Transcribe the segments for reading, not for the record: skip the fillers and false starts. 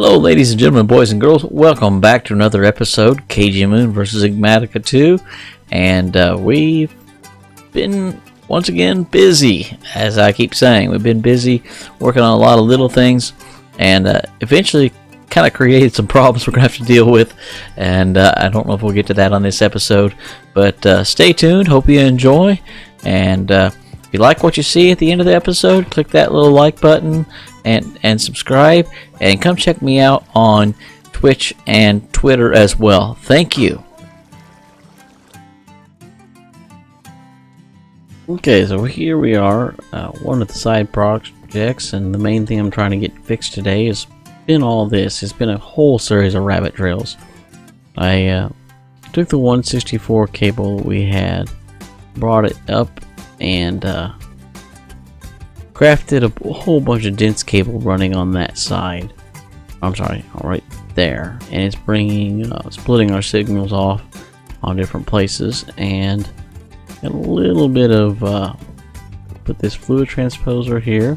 Hello, ladies and gentlemen, boys and girls. Welcome back to another episode, Cageymoon versus Enigmatica 2. And we've been, once again, busy. As I keep saying, we've been busy working on a lot of little things. And eventually kind of created some problems we're going to have to deal with. And I don't know if we'll get to that on this episode. But stay tuned. Hope you enjoy. And if you like what you see at the end of the episode, click that little like button and subscribe, and come check me out on Twitch and Twitter as well. Thank you. Okay, so here we are, one of the side projects, and the main thing I'm trying to get fixed today has been all this. It's been a whole series of rabbit trails. I took the 164 cable we had, brought it up, and crafted a whole bunch of dense cable running on that side. I'm sorry, right there, and it's bringing, splitting our signals off on different places, and a little bit of put this fluid transposer here,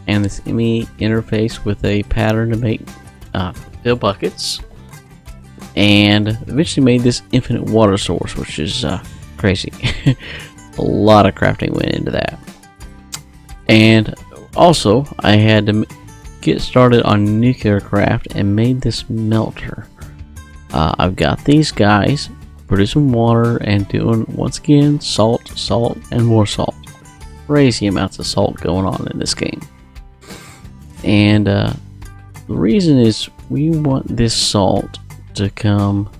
and this ME interface with a pattern to make fill buckets, and eventually made this infinite water source, which is crazy. A lot of crafting went into that. And also I had to get started on nuclear craft and made this melter. I've got these guys producing water and doing, once again, salt, and more salt. Crazy amounts of salt going on in this game. And the reason is we want this salt to come,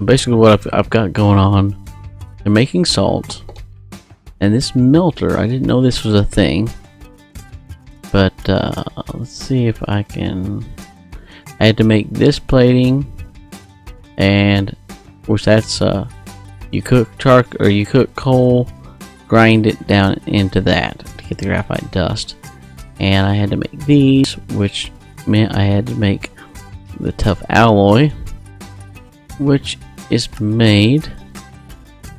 basically what I've got going on. They're making salt, and this melter, I didn't know this was a thing, but let's see if I can. I had to make this plating, and which that's you cook charcoal or you cook coal, grind it down into that to get the graphite dust, and I had to make these, which meant I had to make the tough alloy, which is made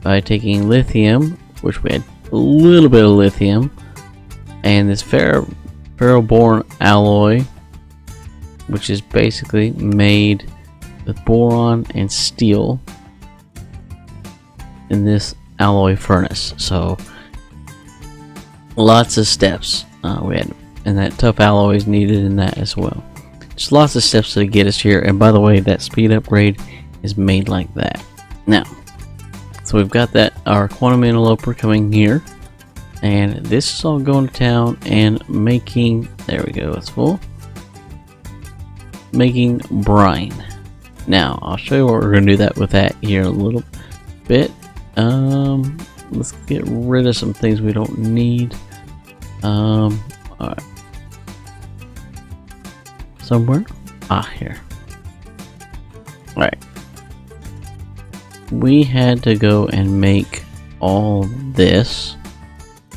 by taking lithium, which we had a little bit of lithium, and this ferroboron alloy, which is basically made with boron and steel in this alloy furnace. So lots of steps we had, and that tough alloy is needed in that as well. Just lots of steps to get us here. And by the way, that speed upgrade is made like that. Now, so we've got that, our quantum interloper coming here, and this is all going to town and making, there we go, it's full, making brine. Now I'll show you what we're going to do that with that here in a little bit. Let's get rid of some things we don't need. Alright, somewhere, here. Alright, we had to go and make all this,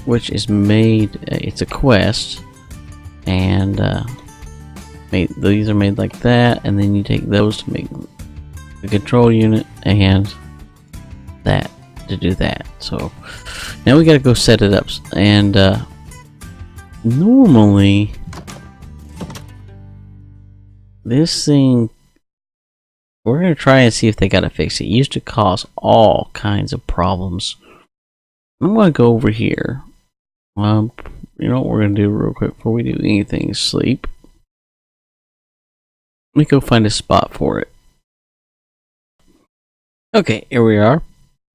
which is made, it's a quest, and these are made like that, and then you take those to make the control unit and that to do that. So now we gotta go set it up, and normally this thing, we're going to try and see if they got to fix it. It used to cause all kinds of problems. I'm going to go over here. You know what we're going to do real quick before we do anything is sleep. Let me go find a spot for it. Okay, here we are.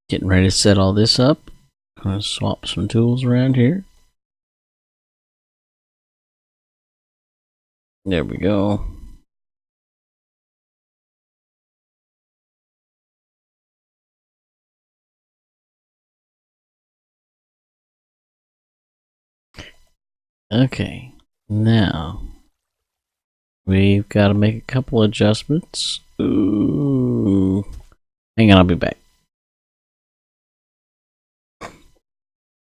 Getting ready to set all this up. I'm going to swap some tools around here. There we go. Okay, now we've got to make a couple adjustments. Ooh, hang on, I'll be back.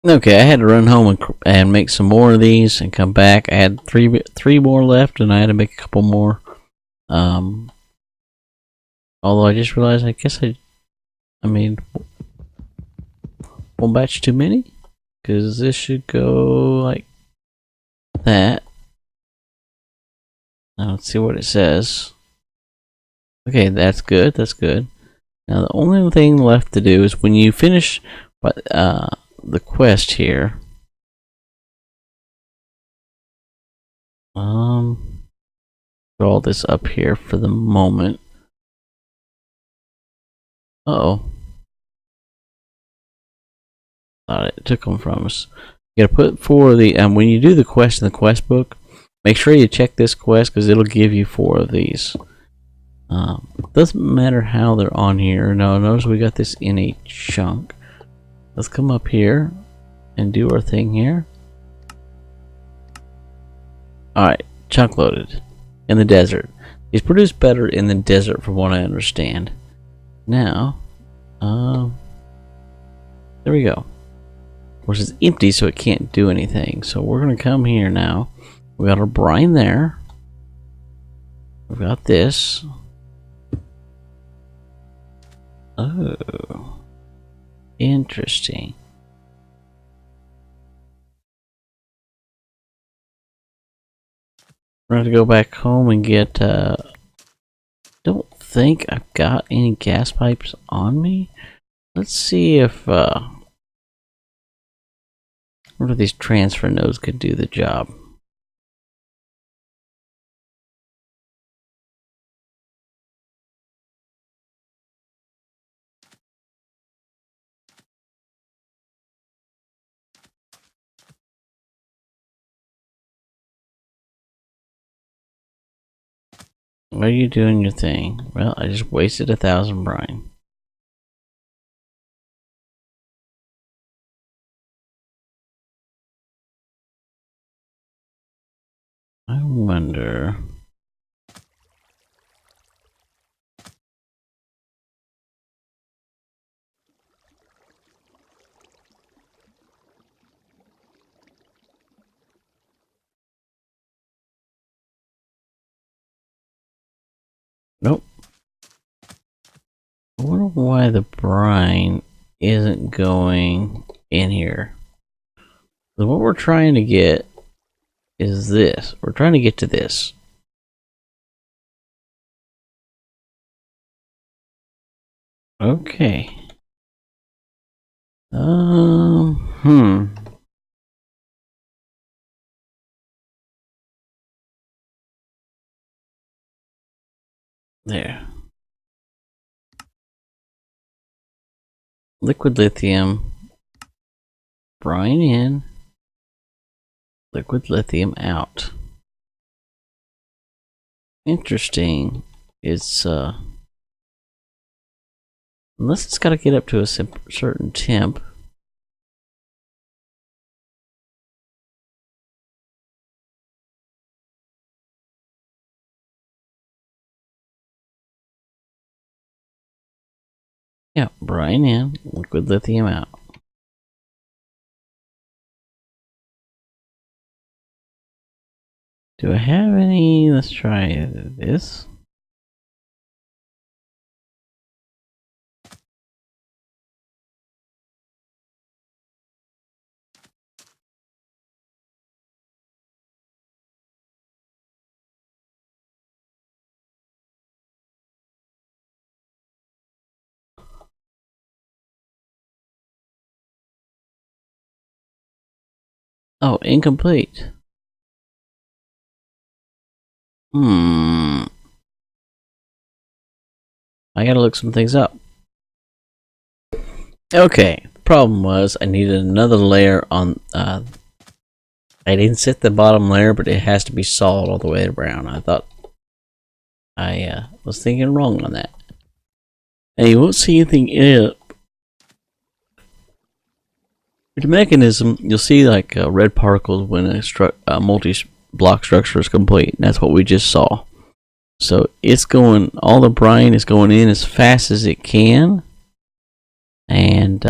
Okay, I had to run home and make some more of these and come back. I had three more left, and I had to make a couple more. Although I just realized, I guess I made one batch too many, because this should go like that. Now let's see what it says. Okay, that's good. That's good. Now the only thing left to do is when you finish the quest here. Put all this up here for the moment. Uh-oh. Thought it took them from us. You gotta put for the when you do the quest in the quest book, make sure you check this quest because it'll give you 4 of these. Doesn't matter how they're on here. No, notice we got this in a chunk. Let's come up here and do our thing here. Alright, chunk loaded. In the desert. These produce better in the desert from what I understand. Now, there we go. Of course it's empty so it can't do anything. So we're going to come here now. We got our brine there. We've got this. Oh. Interesting. We're going to go back home and get, don't think I've got any gas pipes on me. Let's see if, what if these transfer nodes could do the job. Why are you doing your thing? Well, I just wasted 1,000 brine. I wonder. Nope. I wonder why the brine isn't going in here. So what we're trying to get is this. We're trying to get to this. Okay. There. Liquid lithium. Brine in. Liquid lithium out. Interesting. It's unless it's got to get up to a certain temp. Yeah, brine in, liquid lithium out. Do I have any? Let's try this. Oh, incomplete. I gotta look some things up. Okay, the problem was I needed another layer on, I didn't set the bottom layer, but it has to be solid all the way around. I thought I was thinking wrong on that. And you won't see anything in it. With the mechanism, you'll see like red particles when a multi-block structure is complete. That's what we just saw. So it's going, all the brine is going in as fast as it can. And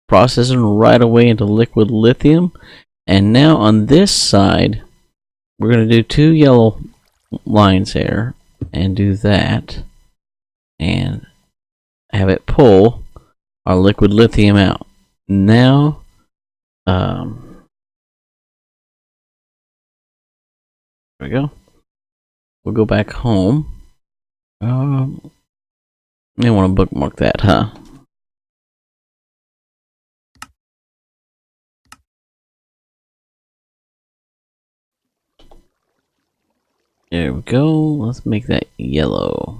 processing right away into liquid lithium. And now on this side, we're going to do 2 yellow lines here. And do that. And have it pull our liquid lithium out. Now, There we go. We'll go back home. May want to bookmark that, huh? There we go. Let's make that yellow.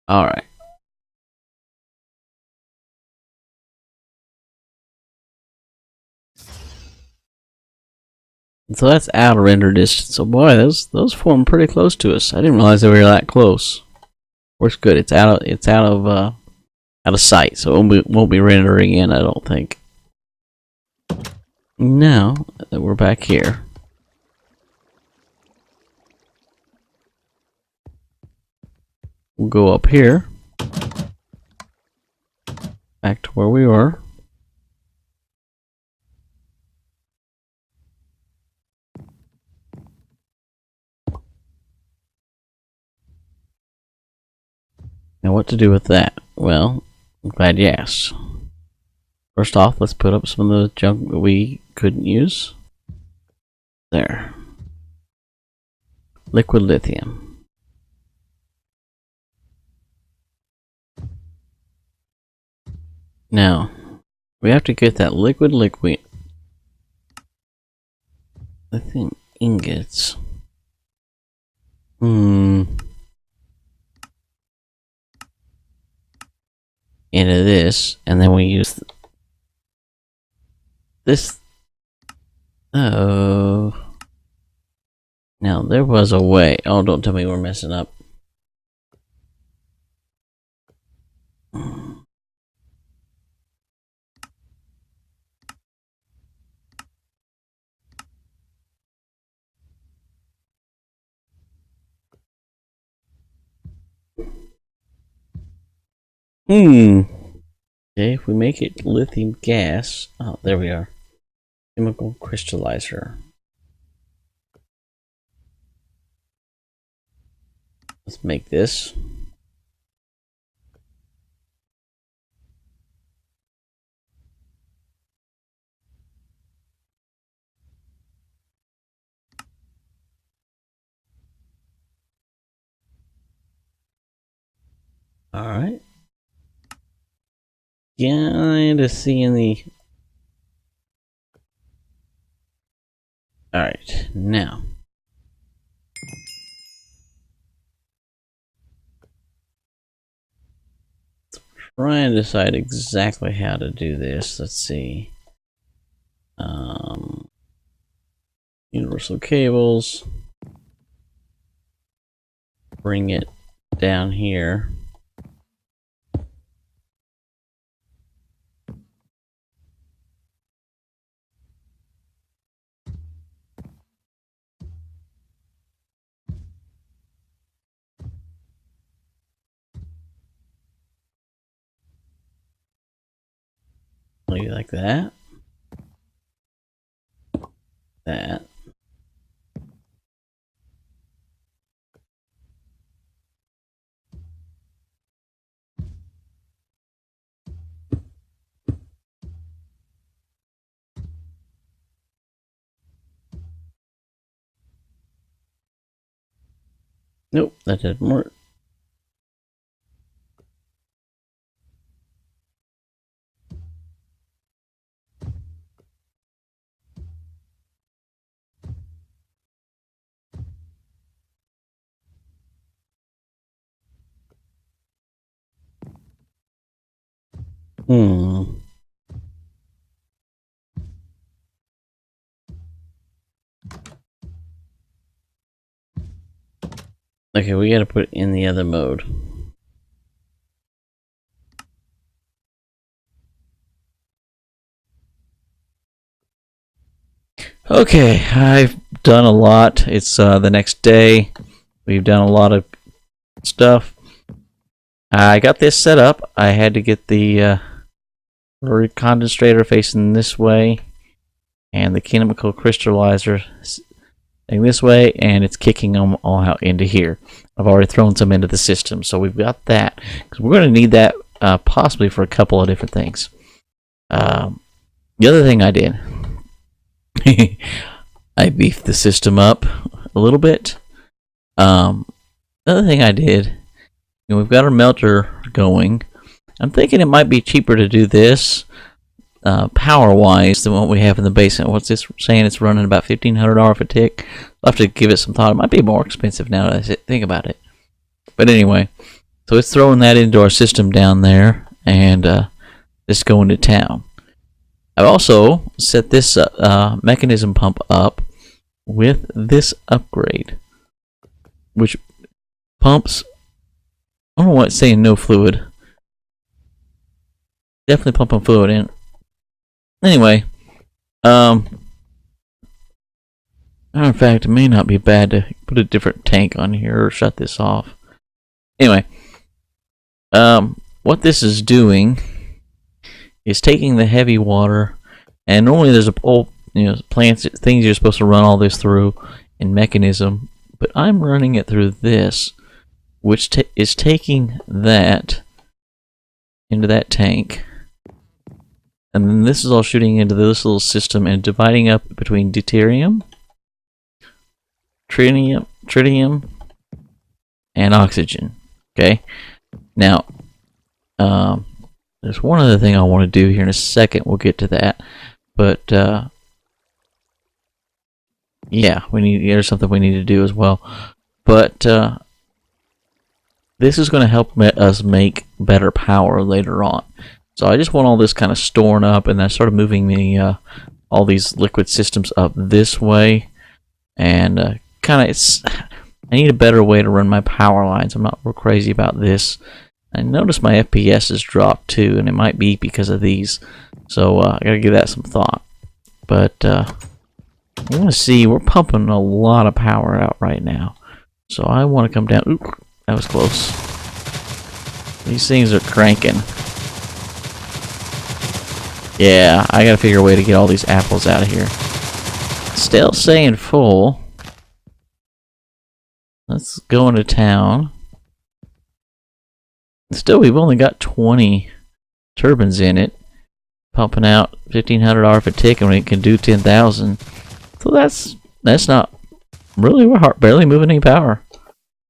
Alright. So that's out of render distance. So boy, those form pretty close to us. I didn't realize they were that close. Works good. It's out of sight, so it won't be rendering in, I don't think. Now that we're back here, we'll go up here, back to where we were. Now what to do with that? Well, I'm glad you asked. First off, let's put up some of the junk that we couldn't use. There. Liquid lithium. Now, we have to get that liquid lithium ingots. Into this, and then we use this. Oh, now there was a way. Oh, don't tell me we're messing up. Okay, if we make it lithium gas. Oh, there we are. Chemical crystallizer. Let's make this. Alright. Kinda seeing the... Alright, now. Let's try and decide exactly how to do this. Let's see. Universal cables. Bring it down here. Maybe like that. That. Nope, that didn't work. Okay, we gotta put it in the other mode. Okay, I've done a lot. It's the next day. We've done a lot of stuff. I got this set up. I had to get the condensator facing this way, and the chemical crystallizer this way, and it's kicking them all out into here. I've already thrown some into the system, so we've got that, because we're going to need that possibly for a couple of different things. The other thing I did I beefed the system up a little bit. Another thing I did, we've got our melter going. I'm thinking it might be cheaper to do this power-wise than what we have in the basement. What's this saying? It's running about $1,500 a tick. I'll have to give it some thought. It might be more expensive now that I think about it. But anyway, so it's throwing that into our system down there, and it's going to town. I've also set this mechanism pump up with this upgrade, which pumps, I don't know why it's saying no fluid. Definitely pumping fluid in. Anyway, matter of fact, it may not be bad to put a different tank on here or shut this off. Anyway, what this is doing is taking the heavy water, and normally there's a whole, plants, things you're supposed to run all this through in Mekanism, but I'm running it through this, which is taking that into that tank, and then this is all shooting into this little system and dividing up between deuterium, tritium, and oxygen. Okay, now there's one other thing I want to do here in a second. We'll get to that, but yeah, there's something we need to do as well. But this is going to help us make better power later on. So I just want all this kind of storing up, and I started moving the all these liquid systems up this way, and I need a better way to run my power lines. I'm not real crazy about this. I noticed my FPS has dropped too, and it might be because of these. So I gotta give that some thought. But you want to see, we're pumping a lot of power out right now. So I want to come down. Oop, that was close. These things are cranking. Yeah, I gotta figure a way to get all these apples out of here. Still saying full. Let's go into town. Still, we've only got 20 turbines in it, pumping out $1,500 a tick, and we can do 10,000. So that's not really, we're barely moving any power.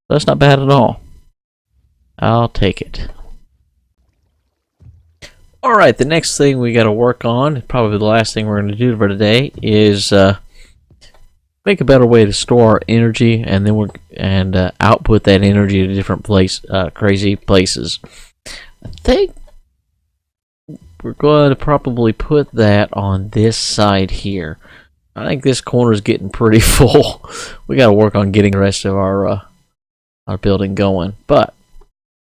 That's not bad at all. I'll take it. All right, the next thing we got to work on, probably the last thing we're going to do for today, is make a better way to store our energy, and then output that energy to different crazy places. I think we're going to probably put that on this side here. I think this corner is getting pretty full. We got to work on getting the rest of our building going. But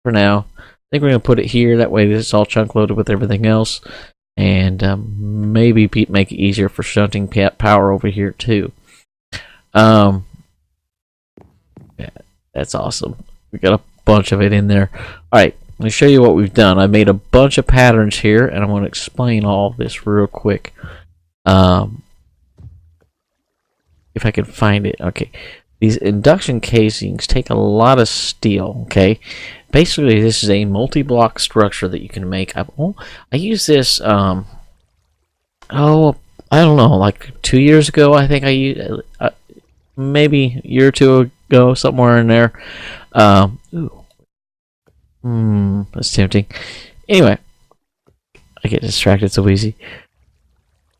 for now, I think we're going to put it here. That way, this is all chunk loaded with everything else, and maybe make it easier for shunting power over here too. Yeah, that's awesome. We got a bunch of it in there. Alright, let me show you what we've done. I made a bunch of patterns here, and I'm going to explain all of this real quick. If I can find it. Okay. These induction casings take a lot of steel, okay? Basically, this is a multi-block structure that you can make. I use this, I don't know, like 2 years ago, I think I used... maybe a year or two ago, somewhere in there. That's tempting. Anyway, I get distracted so easy.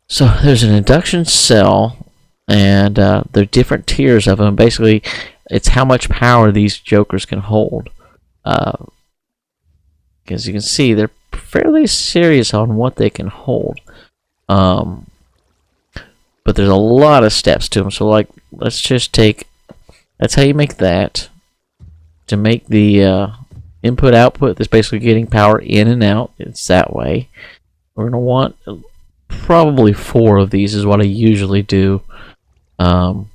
So there's an induction cell, and there are different tiers of them. Basically, it's how much power these jokers can hold. As you can see, they're fairly serious on what they can hold. But there's a lot of steps to them. So, like, let's just that's how you make that. To make the input-output, that's basically getting power in and out. It's that way. We're going to want probably 4 of these is what I usually do. And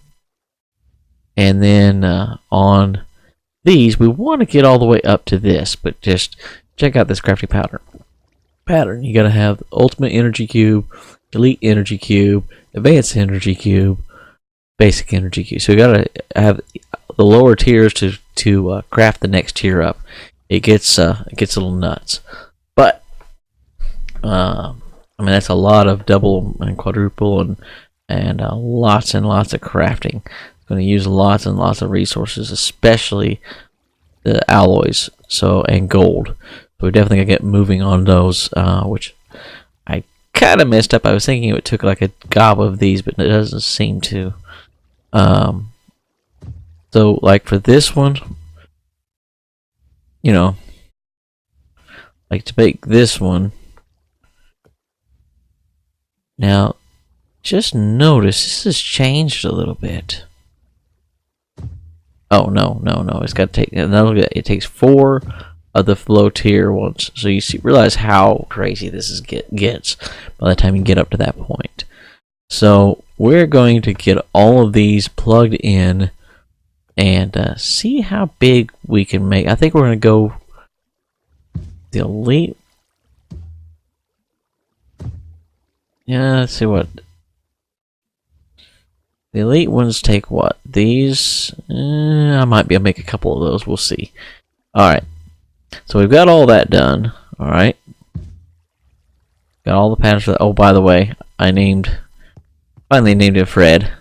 then on these, we want to get all the way up to this. But just check out this crafting pattern. You got to have Ultimate Energy Cube, Elite Energy Cube, Advanced Energy Cube, Basic Energy Cube. So you gotta have the lower tiers to craft the next tier up. It gets a little nuts, but I mean that's a lot of double and quadruple and and lots and lots of crafting. Going to use lots and lots of resources, especially the alloys, and gold. So we're definitely gonna get moving on those, which I kind of messed up. I was thinking it took like a gob of these, but it doesn't seem to. So like for this one, you know, like to make this one. Now, just notice this has changed a little bit. Oh no! It's got to take. It takes 4 of the low tier ones. So you realize how crazy this gets by the time you get up to that point. So we're going to get all of these plugged in and see how big we can make. I think we're going to go the elite. Yeah, let's see what. The elite ones take what? These? I might be able to make a couple of those. We'll see. Alright. So we've got all that done. Alright. Got all the patterns for that. Oh, by the way, finally named him Fred.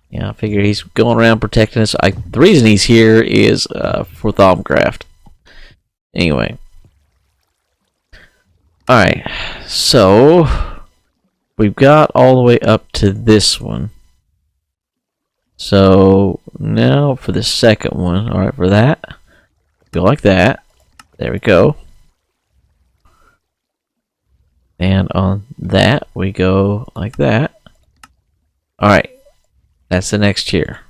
Yeah, I figure he's going around protecting us. The reason he's here is for Thaumcraft. Anyway. Alright. So we've got all the way up to this one. So now for the second one. Alright, for that, go like that. There we go. And on that, we go like that. Alright, that's the next tier.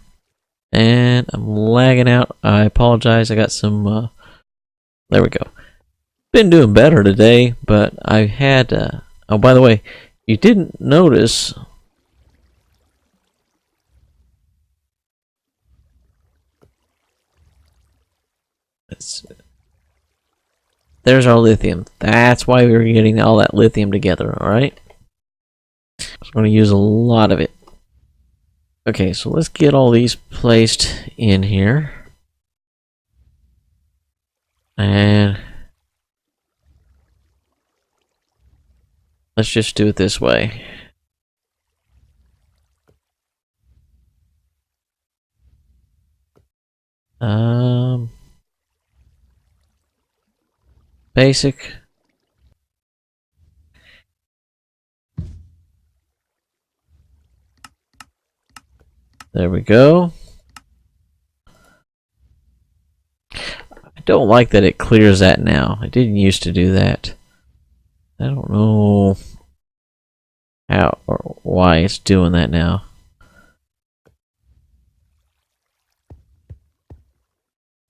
And I'm lagging out. I apologize. I got some. There we go. Been doing better today, but I had. Oh, by the way, you didn't notice. There's our lithium. That's why we were getting all that lithium together, alright? So I'm going to use a lot of it. Okay, so let's get all these placed in here. And let's just do it this way. Basic. There we go. I don't like that it clears that now. It didn't used to do that. I don't know how or why it's doing that now.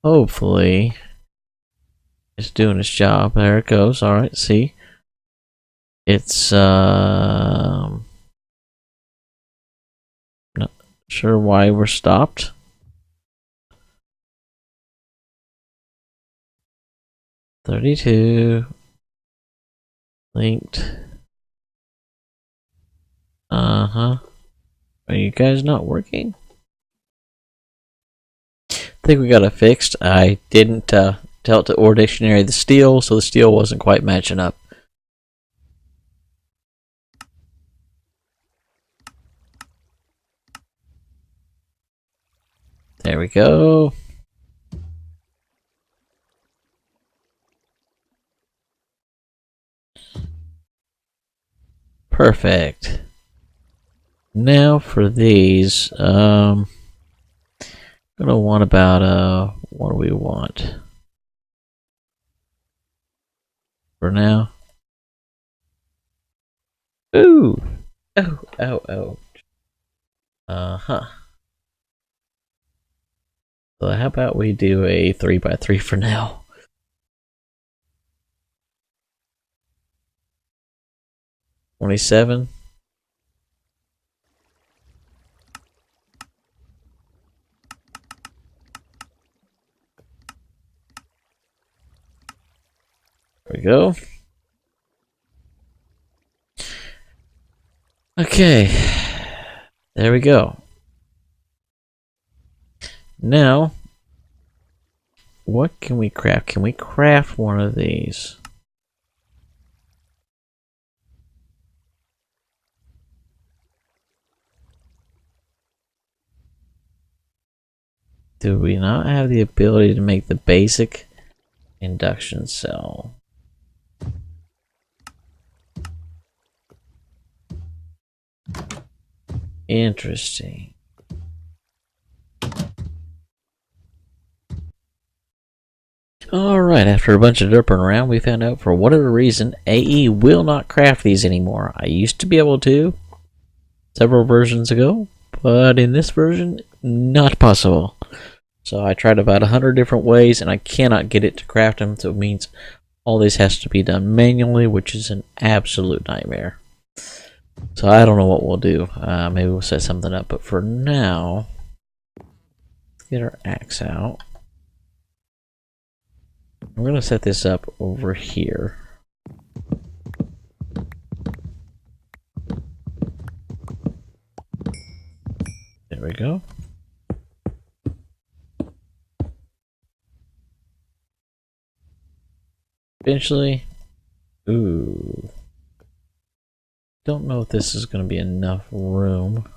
Hopefully it's doing its job. There it goes. Alright, see? It's not sure why we're stopped. $32 linked. Are you guys not working? I think we got it fixed. I didn't tell it to Ore Dictionary the steel, so the steel wasn't quite matching up. There we go. Perfect. Now for these, gonna want about what do we want for now? Ooh, oh. So how about we do a 3x3 for now? $27. There we go. Okay. There we go. Now, what can we craft? Can we craft one of these? Do we not have the ability to make the basic induction cell? Interesting. Alright, after a bunch of derping around, we found out for whatever reason, AE will not craft these anymore. I used to be able to several versions ago, but in this version, not possible. So I tried about 100 different ways, and I cannot get it to craft them, so it means all this has to be done manually, which is an absolute nightmare. So I don't know what we'll do. Maybe we'll set something up, but for now, let's get our axe out. We're going to set this up over here. There we go. Eventually, ooh. Don't know if this is going to be enough room.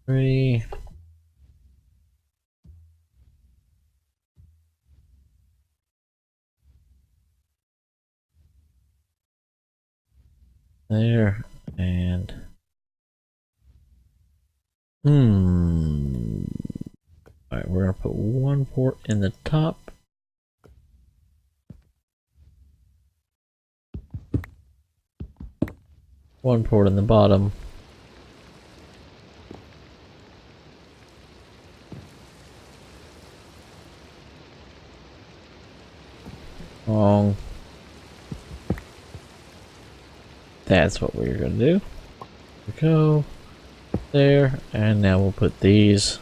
Three. There, and alright, we're gonna put one port in the top. One port in the bottom. Wrong. That's what we're gonna do. There we go. There, and now we'll put these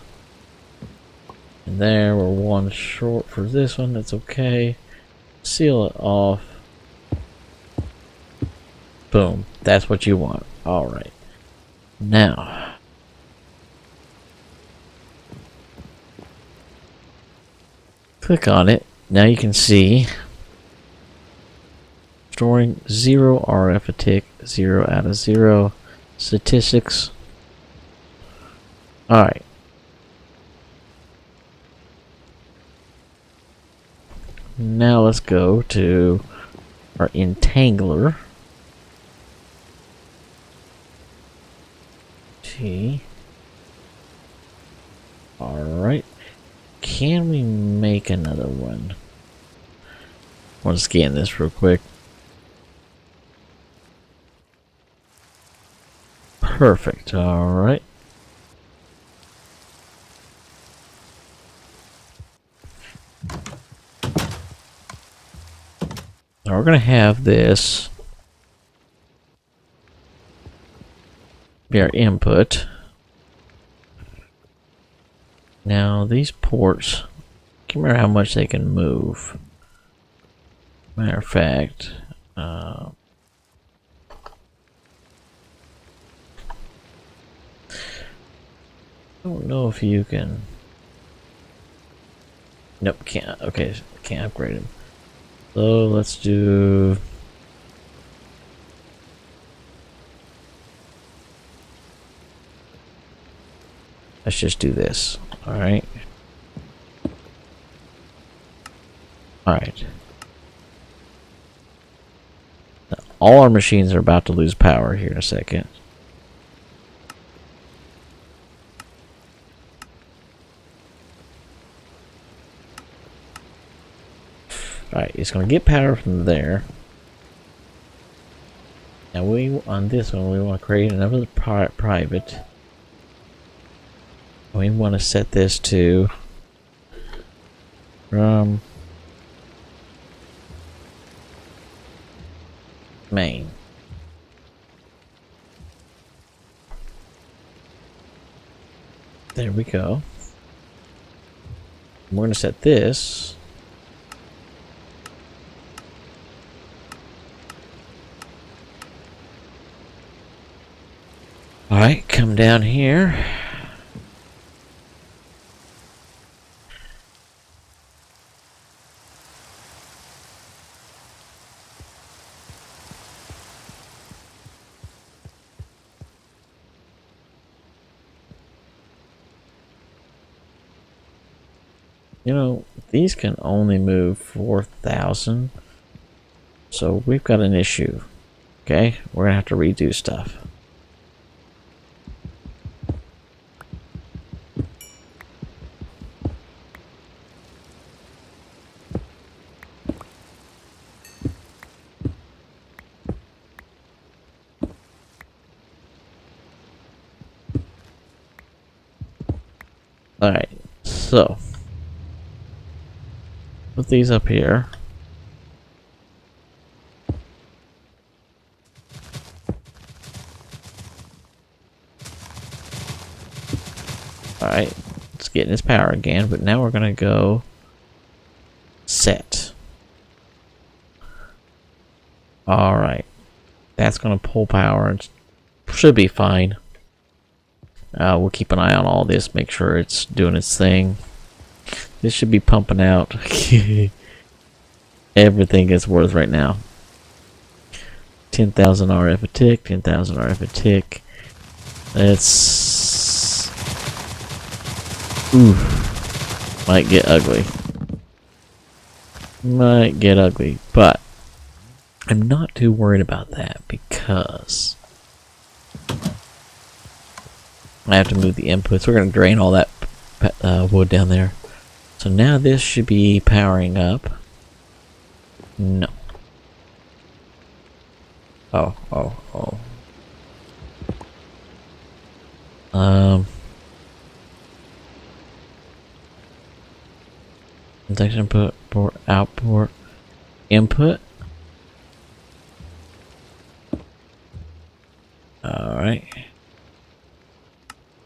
in there. We're one short for this one, that's okay. Seal it off. Boom. That's what you want. Alright. Now, click on it. Now you can see storing 0 RF a tick, 0 out of 0 statistics. Alright. Now let's go to our entangler. T. Alright. Can we make another one? I want to scan this real quick. Perfect. Alright. Now we're going to have this be our input. Now these ports, can't remember how much they can move. Matter of fact, don't know if you can. Nope, can't. Okay, can't upgrade him. So let's do. Let's just do this. All right. All right. Now, all our machines are about to lose power here in a second. Alright, it's going to get power from there. Now we, on this one, we want to create another private. We want to set this to main. There we go. We're going to set this. Alright, come down here. You know, these can only move 4,000. So we've got an issue. Okay, we're gonna have to redo stuff. Alright, so put these up here. Alright, it's getting its power again, but now we're gonna go set. Alright, that's gonna pull power and should be fine. We'll keep an eye on all this, make sure it's doing its thing. This should be pumping out everything it's worth right now. 10,000 RF a tick, 10,000 RF a tick. That's... ooh, might get ugly. Might get ugly, but I'm not too worried about that because I have to move the inputs. We're going to drain all that wood down there. So now this should be powering up. No. Oh. Induction input, port, output, input. Alright.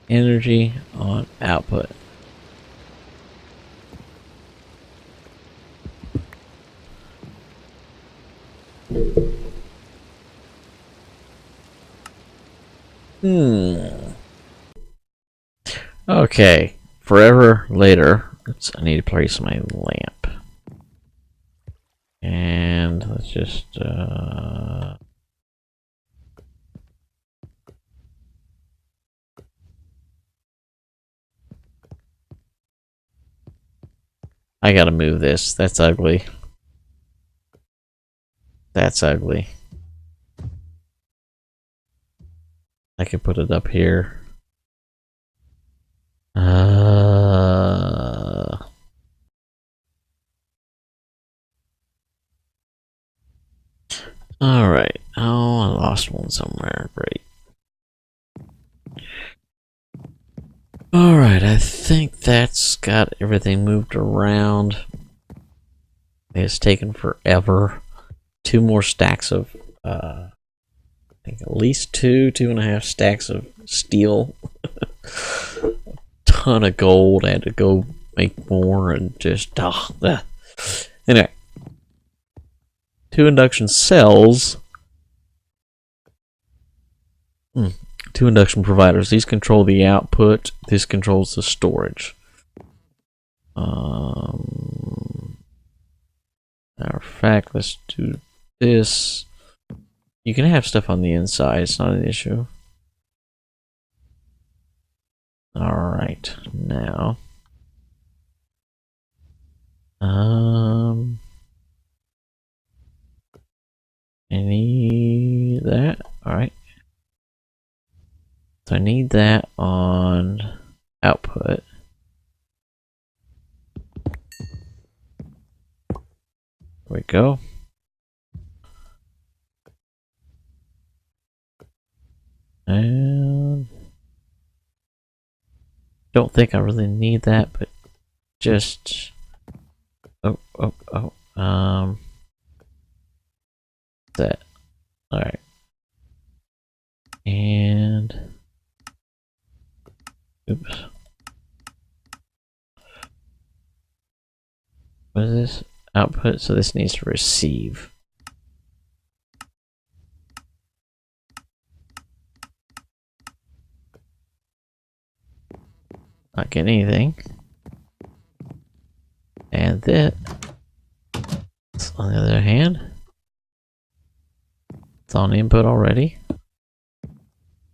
Energy on output. Okay. Forever later. I need to place my lamp. And let's just I gotta move this. That's ugly. That's ugly. I can put it up here. Alright. Oh, I lost one somewhere. Great. Alright, I think that's got everything moved around. It's taken forever. 2 more stacks of, I think at least 2.5 stacks of steel. Ton of gold. I had to go make more and just, Anyway. 2 induction cells. 2 induction providers. These control the output. This controls the storage. Matter of fact, let's do this. You can have stuff on the inside. It's not an issue. Alright, now. I need that. Alright. So I need that on output. There we go. And don't think I really need that, but just that. Alright. And oops. What is this? Output, so this needs to receive. Not getting anything. And that, on the other hand, it's on input already.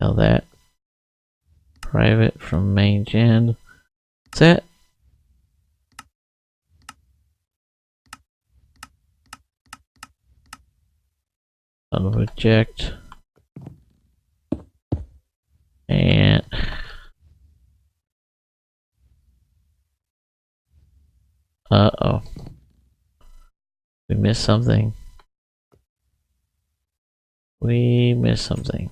Now that private from main gen set. Auto eject. And uh-oh. We missed something. We missed something.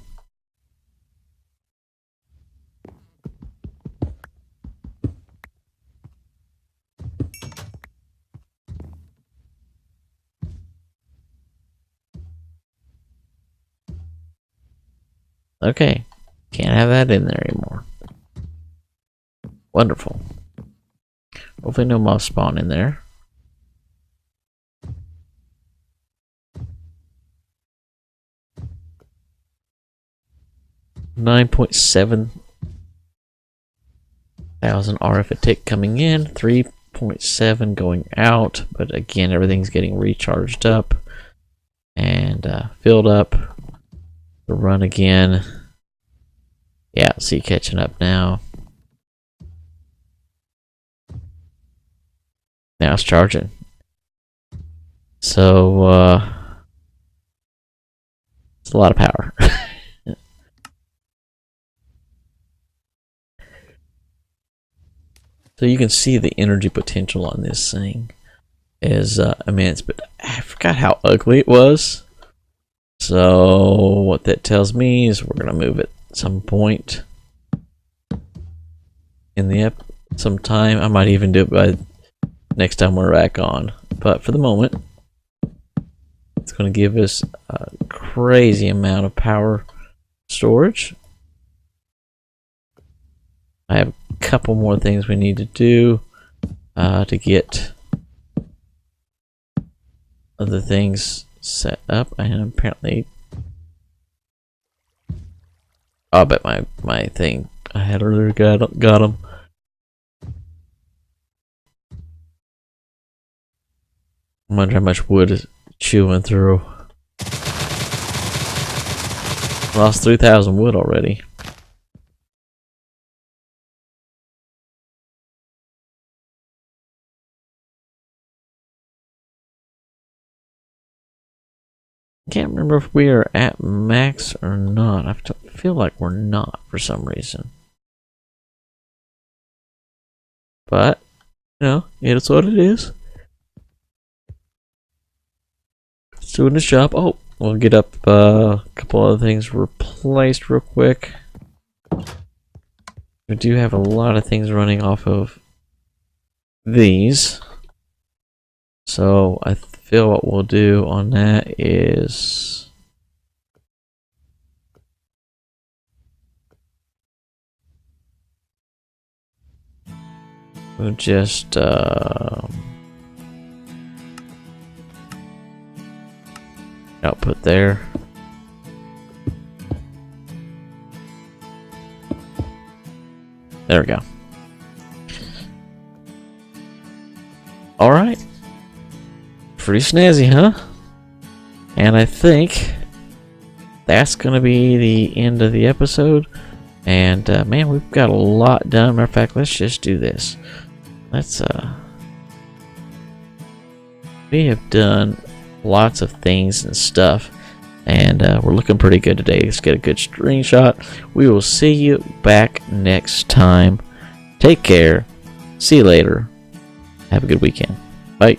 Okay. Can't have that in there anymore. Wonderful. Hopefully no mobs spawn in there. $9.7 thousand RF a tick coming in, 3.7 going out, but again everything's getting recharged up and filled up. The run again. Yeah, see, catching up now. Now it's charging. So it's a lot of power. So you can see the energy potential on this thing is immense, but I forgot how ugly it was. So what that tells me is we're gonna move it at some point in the sometime. I might even do it by next time we're back on. But for the moment, it's gonna give us a crazy amount of power storage. I have a couple more things we need to do to get other things set up, and apparently I bet my thing I had earlier got them. I wonder how much wood is chewing through. Lost 3,000 wood already. Can't remember if we are at max or not. I feel like we're not for some reason. But, you know, it is what it is. It's doing its job. Oh, we'll get up a couple other things replaced real quick. We do have a lot of things running off of these. So I feel what we'll do on that is we'll just output there. There we go. All right. Pretty snazzy, huh? And I think that's gonna be the end of the episode. And man, we've got a lot done. Matter of fact, let's just do this. Let's we have done lots of things and stuff, and we're looking pretty good today. Let's get a good screenshot. We will see you back next time. Take care. See you later. Have a good weekend. Bye.